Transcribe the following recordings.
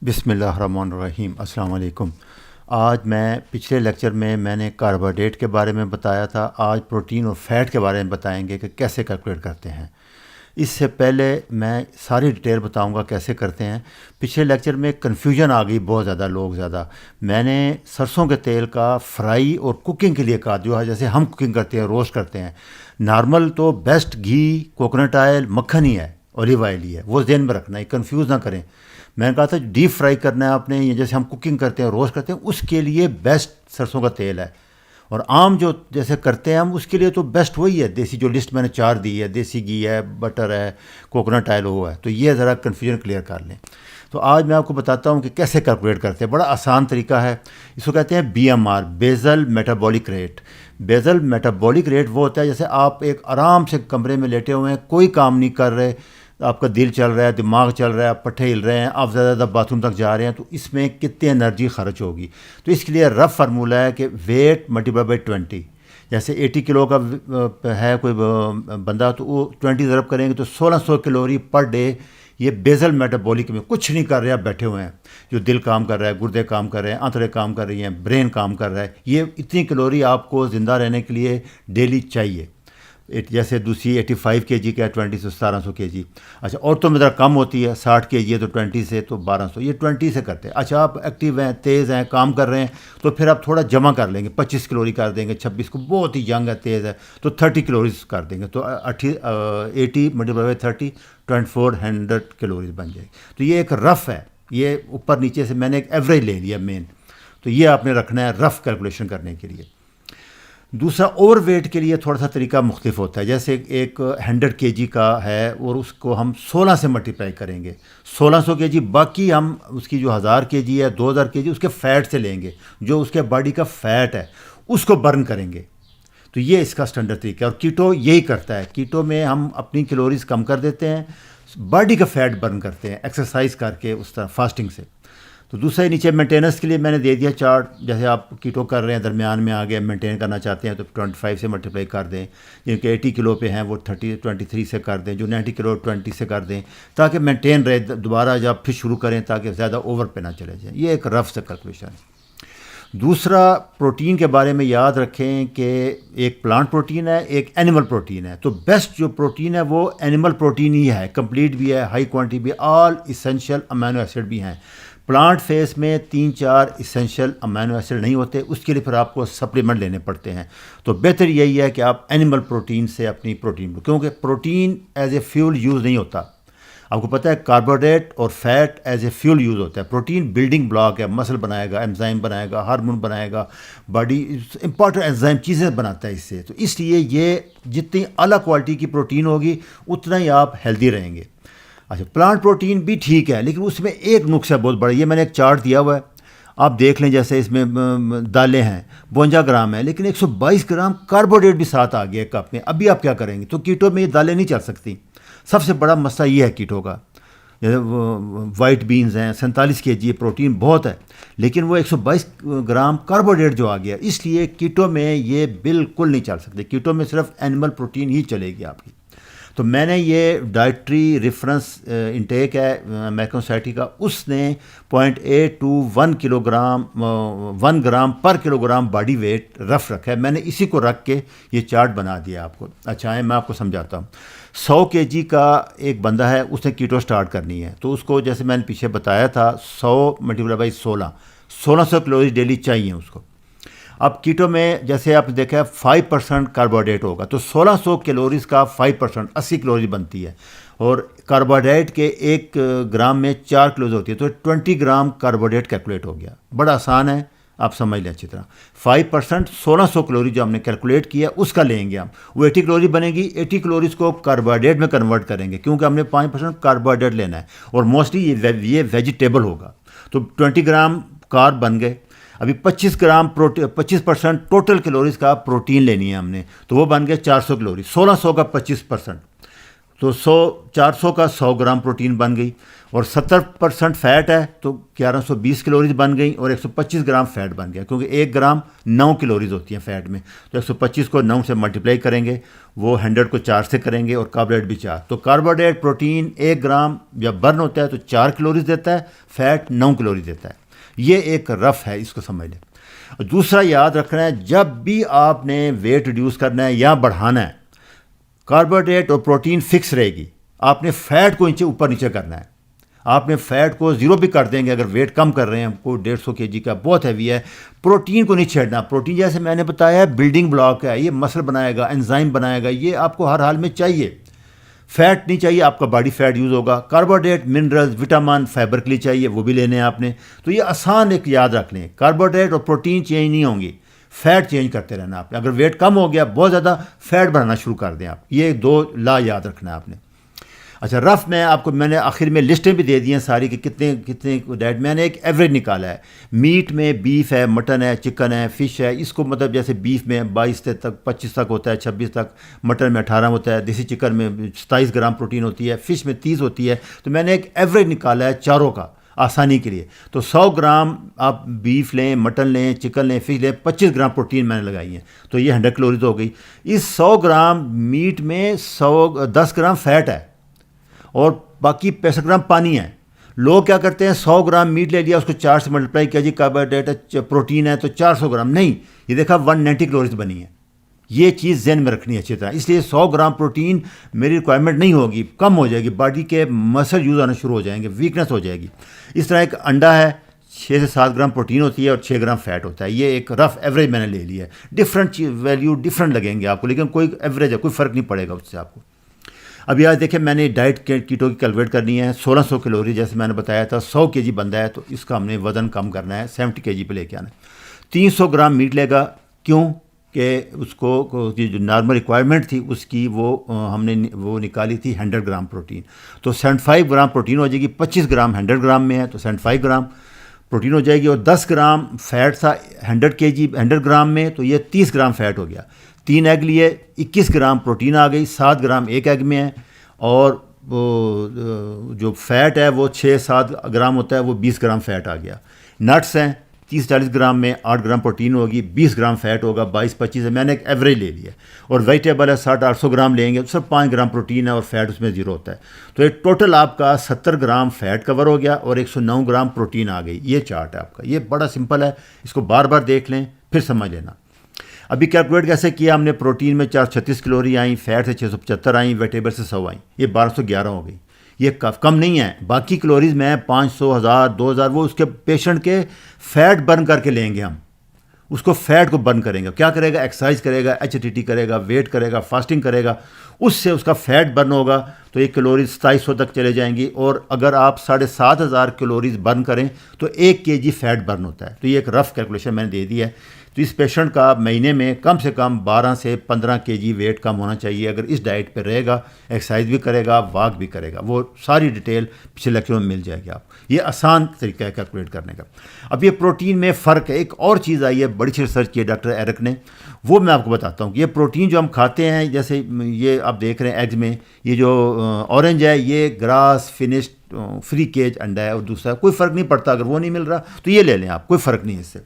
بسم اللہ الرحمن الرحیم. السلام علیکم. آج میں پچھلے لیکچر میں نے کاربوہائیڈریٹ کے بارے میں بتایا تھا. آج پروٹین اور فیٹ کے بارے میں بتائیں گے کہ کیسے کیلکولیٹ کرتے ہیں. اس سے پہلے میں ساری ڈیٹیل بتاؤں گا کیسے کرتے ہیں. پچھلے لیکچر میں کنفیوژن آ گئی بہت زیادہ. میں نے سرسوں کے تیل کا فرائی اور کوکنگ کے لیے کہا، جو ہے جیسے ہم کوکنگ کرتے ہیں، روسٹ کرتے ہیں. نارمل تو بیسٹ گھی کوکونٹ آئل مکھن ہی ہے، اولیو آئل ہی ہے. وہ ذہن میں رکھنا ہے، کنفیوز نہ کریں. میں نے کہا تھا ڈیپ فرائی کرنا ہے آپ نے، یا جیسے ہم کوکنگ کرتے ہیں، روسٹ کرتے ہیں، اس کے لیے بیسٹ سرسوں کا تیل ہے. اور عام جو جیسے کرتے ہیں ہم، اس کے لیے تو بیسٹ وہی ہے دیسی، جو لسٹ میں نے 4 دی ہے. دیسی گھی ہے، بٹر ہے، کوکونٹ آئل ہوا ہے. تو یہ ذرا کنفیوژن کلیئر کر لیں. تو آج میں آپ کو بتاتا ہوں کہ کیسے کیلکولیٹ کرتے ہیں. بڑا آسان طریقہ ہے. اس کو کہتے ہیں BMR، bezel metabolic rate. Bezel metabolic rate وہ ہوتا ہے جیسے آپ ایک آرام سے کمرے میں لیٹے ہوئے ہیں، کوئی کام نہیں کر رہے، آپ کا دل چل رہا ہے، دماغ چل رہا ہے، آپ پٹھے ہل رہے ہیں، آپ زیادہ باتھ روم تک جا رہے ہیں، تو اس میں کتنی انرجی خرچ ہوگی. تو اس کے لیے رف فارمولہ ہے کہ ویٹ ملٹیپلائی بائی 20. جیسے 80 کلو کا ہے کوئی بندہ، تو وہ 20 ضرب کریں گے تو 1600 کیلوری پر ڈے. یہ بیزل میٹابولک میں کچھ نہیں کر رہے، آپ بیٹھے ہوئے ہیں. جو دل کام کر رہا ہے، گردے کام کر رہے ہیں، آنتڑیں کام کر رہی ہیں، برین کام کر رہا ہے. یہ اتنی کیلوری آپ کو زندہ رہنے کے لیے ڈیلی چاہیے. جیسے دوسری 85 کے جی کا ہے، 20 سے 1700 کے جی. اچھا، عورتوں میں ذرا کم ہوتی ہے، 60 کے جی ہے تو 20 سے تو 1200. یہ 20 سے کرتے ہیں. اچھا، آپ ایکٹیو ہیں، تیز ہیں، کام کر رہے ہیں، تو پھر آپ تھوڑا جمع کر لیں گے. 25 کیلوری کر دیں گے. 26 کو بہت ہی ینگ ہے، تیز ہے، تو 30 کیلوریز کر دیں گے. تو 80 ملٹیپلائی بائی 30 2400 کیلوریز بن جائے گی. تو یہ ایک رف ہے، یہ اوپر نیچے سے میں نے ایک ایوریج لے لیا مین. تو یہ آپ نے رکھنا ہے رف کیلکولیشن کرنے کے لیے. دوسرا، اوور ویٹ کے لیے تھوڑا سا طریقہ مختلف ہوتا ہے. جیسے ایک 100 کے جی کا ہے اور اس کو ہم 16 سے ملٹیپلائی کریں گے، 1600 کے جی. باقی ہم اس کی جو 1000 کے جی ہے، 2000 کے جی، اس کے فیٹ سے لیں گے. جو اس کے باڈی کا فیٹ ہے اس کو برن کریں گے. تو یہ اس کا اسٹینڈرڈ طریقہ ہے. اور کیٹو یہی کرتا ہے. کیٹو میں ہم اپنی کیلوریز کم کر دیتے ہیں، باڈی کا فیٹ برن کرتے ہیں ایکسرسائز کر کے، اس طرح فاسٹنگ سے. تو دوسرا نیچے مینٹیننس کے لیے میں نے دے دیا چارٹ. جیسے آپ کیٹو کر رہے ہیں، درمیان میں آ گئے، مینٹین کرنا چاہتے ہیں تو 25 سے ملٹیپلائی کر دیں. جن کے 80 کلو پہ ہیں وہ 23 سے کر دیں. جو 90 کلو 20 سے کر دیں، تاکہ مینٹین رہے. دوبارہ جب پھر شروع کریں تاکہ زیادہ اوور پہ نہ چلے جائیں. یہ ایک رف سے کیلکولیشن ہے. دوسرا، پروٹین کے بارے میں یاد رکھیں کہ ایک پلانٹ پروٹین ہے، ایک اینیمل پروٹین ہے. تو بیسٹ جو پروٹین ہے وہ اینیمل پروٹین ہی ہے. کمپلیٹ بھی ہے، ہائی کوانٹٹی بھی، آل اسینشیل امینو ایسڈ بھی ہیں. پلانٹ فیس میں 3-4 اسینشیل امینو ایسڈ نہیں ہوتے، اس کے لیے پھر آپ کو سپلیمنٹ لینے پڑتے ہیں. تو بہتر یہی ہے کہ آپ اینیمل پروٹین سے اپنی پروٹین، کیونکہ protein as a fuel use نہیں ہوتا. آپ کو پتہ ہے کاربوہائیڈریٹ اور fat as a fuel use ہوتا ہے. پروٹین بلڈنگ بلاک ہے، مسل بنائے گا، انزائم بنائے گا، ہارمون بنائے گا، باڈی امپورٹنٹ انزائم چیزیں بناتا ہے اس سے. تو اس لیے یہ جتنی اعلیٰ کوالٹی کی پروٹین ہوگی اتنا ہی آپ ہیلدی رہیں گے. اچھا، پلانٹ پروٹین بھی ٹھیک ہے، لیکن اس میں ایک نقص ہے بہت بڑا. یہ میں نے ایک چارٹ دیا ہوا ہے، آپ دیکھ لیں. جیسے اس میں دالیں ہیں 52 گرام ہیں، لیکن 122 گرام کاربوہائیڈریٹ بھی ساتھ آ گیا کپ میں. ابھی آپ کیا کریں گے؟ تو کیٹو میں یہ دالیں نہیں چل سکتی. سب سے بڑا مسئلہ یہ ہے کیٹو کا. جیسے وائٹ بینز ہیں، 47 کے جی پروٹین بہت ہے، لیکن وہ 122 گرام کاربوہائیڈریٹ جو آ گیا، اس لیے کیٹو میں یہ بالکل نہیں چل سکتے. کیٹو میں صرف اینیمل پروٹین ہی چلے گی آپ کی. تو میں نے یہ ڈائٹری ریفرنس انٹیک ہے امیرکن سوسائٹی کا، اس نے 0.821 کلو گرام 1 گرام پر کلو گرام باڈی ویٹ رف رکھا ہے. میں نے اسی کو رکھ کے یہ چارٹ بنا دیا آپ کو. اچھا ہے، میں آپ کو سمجھاتا ہوں. 100 کے جی کا ایک بندہ ہے، اس نے کیٹو سٹارٹ کرنی ہے. تو اس کو جیسے میں نے پیچھے بتایا تھا 100 ملٹیپلائی بائی 1600 کیلوریز ڈیلی چاہیے اس کو. اب کیٹو میں جیسے آپ نے دیکھا ہے 5% کاربوہائیڈریٹ ہوگا، تو 1600 کیلوریز کا 5% 80 کیلوریز بنتی ہے. اور کاربوہائیڈریٹ کے 1 گرام میں 4 کیلوریز ہوتی ہے، تو 20 گرام کاربوہائیڈریٹ کیلکولیٹ ہو گیا. بڑا آسان ہے، آپ سمجھ لیں اچھی طرح. 5% 1600 کیلوری جو ہم نے کیلکولیٹ کیا اس کا لیں گے ہم. وہ 80 کیلوری بنے گی. 80 کیلوریز کو کاربوہائیڈریٹ میں کنورٹ کریں گے، کیونکہ ہم نے 5% کاربوہائیڈریٹ لینا ہے، اور موسٹلی یہ ویجیٹیبل ہوگا. تو 20 گرام کارب بن گئے. ابھی 25% ٹوٹل کیلوریز کا پروٹین لینی ہے ہم نے، تو وہ بن گئے 400 کیلوری. 1600 کا 25%، تو 400 کا 100 گرام پروٹین بن گئی، اور 70% فیٹ ہے تو 1120 کیلوریز بن گئی، اور 125 گرام فیٹ بن گیا، کیونکہ 1 گرام 9 کیلوریز ہوتی ہیں فیٹ میں، تو 125 کو 9 سے ملٹیپلائی کریں گے، وہ 100 کو 4 سے کریں گے، اور کاربوہائیڈریٹ بھی 4، تو کاربوہائیڈریٹ پروٹین 1 گرام جب برن ہوتا ہے تو 4 کیلوریز دیتا ہے، فیٹ 9 کیلوریز دیتا ہے۔ یہ ایک رف ہے، اس کو سمجھ لیں۔ دوسرا یاد رکھنا ہے، جب بھی آپ نے ویٹ ریڈیوس کرنا ہے یا بڑھانا ہے، کاربوہائیڈریٹ اور پروٹین فکس رہے گی، آپ نے فیٹ کو اوپر نیچے کرنا ہے۔ آپ نے فیٹ کو 0 بھی کر دیں گے اگر ویٹ کم کر رہے ہیں، کوئی 150 kg کا بہت ہیوی ہے، پروٹین کو نہیں چھیڑنا۔ پروٹین جیسے میں نے بتایا ہے بلڈنگ بلاک ہے، یہ مسل بنائے گا، انزائم بنائے گا، یہ آپ کو ہر حال میں چاہیے۔ فیٹ نہیں چاہیے، آپ کا باڈی فیٹ یوز ہوگا۔ کاربوہائیڈریٹ، منرلز، وٹامن، فائبر کے لیے چاہیے، وہ بھی لینے ہیں آپ نے۔ تو یہ آسان ایک یاد رکھ لیں، کاربوہائیڈریٹ اور پروٹین چینج نہیں ہوں گی، فیٹ چینج کرتے رہنا آپ نے۔ اگر ویٹ کم ہو گیا بہت زیادہ، فیٹ بڑھانا شروع کر دیں آپ۔ یہ 2 لا یاد رکھنا ہے آپ نے۔ اچھا، رف میں آپ کو میں نے آخر میں لسٹیں بھی دے دی ہیں ساری کہ کتنے ڈائٹ، میں نے ایک ایوریج نکالا ہے۔ میٹ میں بیف ہے، مٹن ہے، چکن ہے، فش ہے، اس کو مطلب جیسے بیف میں 22 تک 25 تک ہوتا ہے، 26 تک، مٹن میں 18 ہوتا ہے، دیسی چکن میں 27 گرام پروٹین ہوتی ہے، فش میں 30 ہوتی ہے۔ تو میں نے ایک ایوریج نکالا ہے چاروں کا آسانی کے لیے۔ تو 100 گرام آپ بیف لیں، مٹن لیں، چکن لیں، فش لیں، 25 گرام پروٹین میں نے لگائی ہیں، تو یہ 100 کیلوریز ہو گئی۔ اس 100 گرام میٹ میں 10 گرام فیٹ ہے، اور باقی 65 گرام پانی ہے۔ لوگ کیا کرتے ہیں، 100 گرام میٹ لے لیا، اس کو 4 سے ملٹیپلائی کیا، جی کاربوہائیڈریٹ ہے، پروٹین ہے تو 400 گرام، نہیں، یہ دیکھا 190 کیلوریز بنی ہے۔ یہ چیز ذہن میں رکھنی ہے اچھی طرح۔ اس لیے 100 گرام پروٹین میری ریکوائرمنٹ نہیں ہوگی، کم ہو جائے گی، باڈی کے مسل یوز آنا شروع ہو جائیں گے، ویکنس ہو جائے گی۔ اس طرح ایک انڈا ہے، 6 سے 7 گرام پروٹین ہوتی ہے اور 6 گرام فیٹ ہوتا ہے۔ یہ ایک رف ایوریج میں نے لے لی ہے۔ ڈفرینٹ ویلیو ڈفرینٹ لگیں گے آپ کو، لیکن کوئی ایوریج ہے، کوئی فرق نہیں پڑے گا اس سے آپ کو۔ ابھی آج دیکھیں، میں نے ڈائٹ کیٹو کی کیلکولیٹ کرنی ہے، 1600 کیلوری جیسے میں نے بتایا تھا، 100 kg بندہ ہے تو اس کا ہم نے وزن کم کرنا ہے، 70 kg پہ لے کے آنا ہے۔ 300 گرام میٹ لے گا، کیوں کہ اس کو جو نارمل ریکوائرمنٹ تھی اس کی، وہ ہم نے وہ نکالی تھی 100 گرام پروٹین، تو 75 گرام پروٹین ہو جائے گی۔ 25 گرام 100 گرام میں ہے تو 75 گرام پروٹین ہو جائے گی، اور 10 گرام فیٹ تھا 100 گرام میں، تو یہ 30 گرام فیٹ ہو گیا۔ 3 ایگ لیے، 21 گرام پروٹین آ گئی، 7 گرام ایک ایگ میں ہے، اور جو فیٹ ہے وہ 6-7 گرام ہوتا ہے، وہ 20 گرام فیٹ آ گیا۔ نٹس ہیں 30-40 گرام میں، 8 گرام پروٹین ہوگی، 20 گرام فیٹ ہوگا، 22-25 ہے، میں نے ایک ایوریج لے لیا ہے۔ اور ویجیٹیبل ہے 60-800 گرام لیں گے، صرف 5 گرام پروٹین ہے اور فیٹ اس میں 0 ہوتا ہے، تو ایک ٹوٹل آپ کا 70 گرام فیٹ کور ہو گیا اور 109 گرام پروٹین آ گئی۔ یہ چارٹ ہے آپ کا، یہ بڑا سمپل ہے، اس کو بار بار دیکھ لیں پھر سمجھ لینا۔ ابھی کیلکولیٹ کیسے کیا ہم نے، پروٹین میں 436 کیلوری آئیں، فیٹ سے 675 آئیں، ویجیٹیبل سے 100 آئیں، یہ 1211 ہو گئی۔ یہ کم نہیں ہے، باقی کیلوریز میں 500، 1000، 2000 وہ اس کے پیشنٹ کے فیٹ برن کر کے لیں گے ہم، اس کو فیٹ کو برن کریں گے۔ کیا کرے گا، ایکسرسائز کرے گا، HIIT کرے گا، ویٹ کرے گا، فاسٹنگ کرے گا، اس سے اس کا فیٹ برن ہوگا، تو یہ کیلوریز 2700 تک چلے جائیں گی۔ اور اگر آپ 7500 کیلوریز برن کریں تو 1 kg فیٹ برن ہوتا ہے۔ تو یہ ایک رف کیلکولیشن میں نے دے دی ہے۔ تو اس پیشنٹ کا مہینے میں کم سے کم 12 سے 15 kg ویٹ کم ہونا چاہیے اگر اس ڈائٹ پہ رہے گا، ایکسرسائز بھی کرے گا، واک بھی کرے گا۔ وہ ساری ڈیٹیل پچھلے لیکچر میں مل جائے گی آپ۔ یہ آسان طریقہ ہے کیلکولیٹ کرنے کا۔ اب یہ پروٹین میں فرق ہے، ایک اور چیز آئی ہے، بڑی سی ریسرچ کی ہے ڈاکٹر ایرک نے، وہ میں آپ کو بتاتا ہوں کہ یہ پروٹین جو ہم کھاتے ہیں، جیسے یہ آپ دیکھ رہے ہیں ایگز میں، یہ جو اورنج ہے یہ گراس فنشڈ فری کیج انڈا ہے، اور دوسرا کوئی فرق نہیں پڑتا، اگر وہ نہیں مل رہا تو یہ لے لیں آپ، کوئی فرق نہیں ہے اس سے۔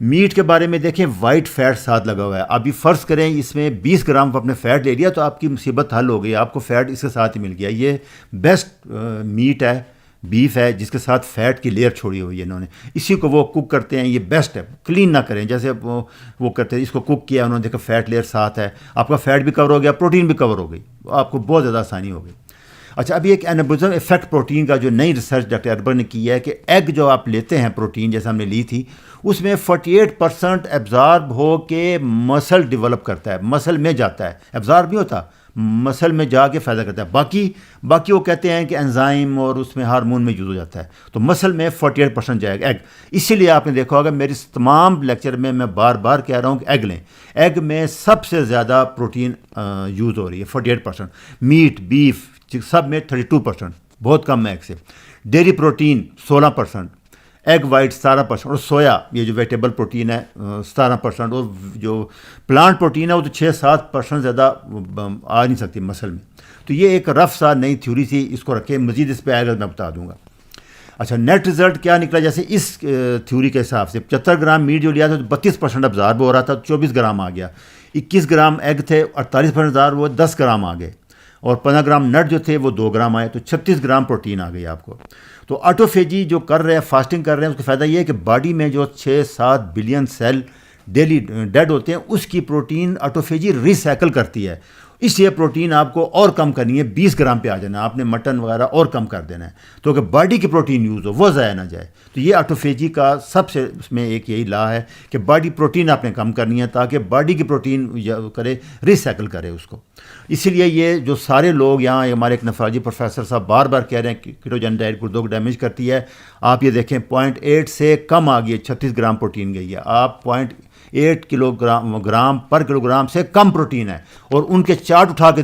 میٹ کے بارے میں دیکھیں، وائٹ فیٹ ساتھ لگا ہوا ہے۔ ابھی فرض کریں اس میں 20 گرام اپنے فیٹ لے لیا تو آپ کی مصیبت حل ہو گئی، آپ کو فیٹ اس کے ساتھ ہی مل گیا۔ یہ بیسٹ میٹ ہے، بیف ہے، جس کے ساتھ فیٹ کی لیئر چھوڑی ہوئی ہے انہوں نے، اسی کو وہ کوک کرتے ہیں، یہ بیسٹ ہے۔ کلین نہ کریں جیسے وہ کرتے ہیں، اس کو کوک کیا انہوں نے، دیکھا فیٹ لیئر ساتھ ہے، آپ کا فیٹ بھی کور ہو گیا، پروٹین بھی کور ہو گئی، آپ کو بہت زیادہ آسانی ہو گئی۔ اچھا، ابھی ایک اینابولزم افیکٹ پروٹین کا جو نئی ریسرچ ڈاکٹر اربر نے کی ہے کہ ایگ جو آپ لیتے ہیں پروٹین جیسے ہم نے لی تھی، اس میں 48% ایبزارب ہو کے مسل ڈیولپ کرتا ہے، مسل میں جاتا ہے، ایبزارب نہیں ہوتا، مسل میں جا کے فائدہ کرتا ہے۔ باقی وہ کہتے ہیں کہ انزائم اور اس میں ہارمون میں یوز ہو جاتا ہے، تو مسل میں 48% جائے گا ایگ۔ اسی لیے آپ نے دیکھا ہوگا میری تمام لیکچر میں بار بار کہہ رہا ہوں کہ ایگ لیں، ایگ میں سب سے زیادہ پروٹین یوز ہو رہی ہے 48%، میٹ، بیف سب میں 32%، بہت کم ہے ایگ سے۔ ڈیری پروٹین 16%، ایگ وائٹ 17%، اور سویا یہ جو ویجیٹیبل پروٹین ہے 17%، اور جو پلانٹ پروٹین ہے وہ تو 6-7% زیادہ آ نہیں سکتی مسل میں۔ تو تو یہ ایک رف سا نئی تھیوری تھی, اس کو رکھے, مزید اس پہ آئے گا میں بتا دوں گا. اچھا نیٹ رزلٹ کیا نکلا, جیسے اس تھیوری کے حساب سے 75 گرام میٹ جو لیا تھا تو 32% ابزارب ہو رہا تھا, 24 گرام آ گیا. 21 گرام ایگ تھے, 48% ابزارب ہوئے, 10 گرام آ گئے. اور 15 گرام نٹ جو تھے وہ 2 گرام آئے, تو 36 گرام پروٹین آ گئی آپ کو. تو آٹوفیجی جو کر رہے ہیں, فاسٹنگ کر رہے ہیں, اس کا فائدہ یہ ہے کہ باڈی میں جو 6-7 بلین سیل ڈیلی ڈیڈ ہوتے ہیں, اس کی پروٹین آٹوفیجی ریسائیکل کرتی ہے. اس لیے پروٹین آپ کو اور کم کرنی ہے, 20 گرام پہ آ جانا, آپ نے مٹن وغیرہ اور کم کر دینا ہے, تو کہ باڈی کی پروٹین یوز ہو, وہ ضائع نہ جائے. تو یہ آٹوفیجی کا سب سے اس میں ایک یہی لا ہے کہ باڈی پروٹین آپ نے کم کرنی ہے تاکہ باڈی کی پروٹین کرے, ریسائیکل کرے اس کو. اسی لیے یہ جو سارے لوگ یہاں, ہمارے ایک نفراجی پروفیسر صاحب بار بار کہہ رہے ہیں کہ کیٹوجن ڈائٹ گردوں کو ڈیمیج کرتی ہے. آپ یہ دیکھیں 0.8 سے کم آ گئی ہے, 36 گرام پروٹین گئی ہے. آپ 0.8 گرام پر کلو گرام سے کم پروٹین ہے, اور ان کے چارٹ اٹھا کے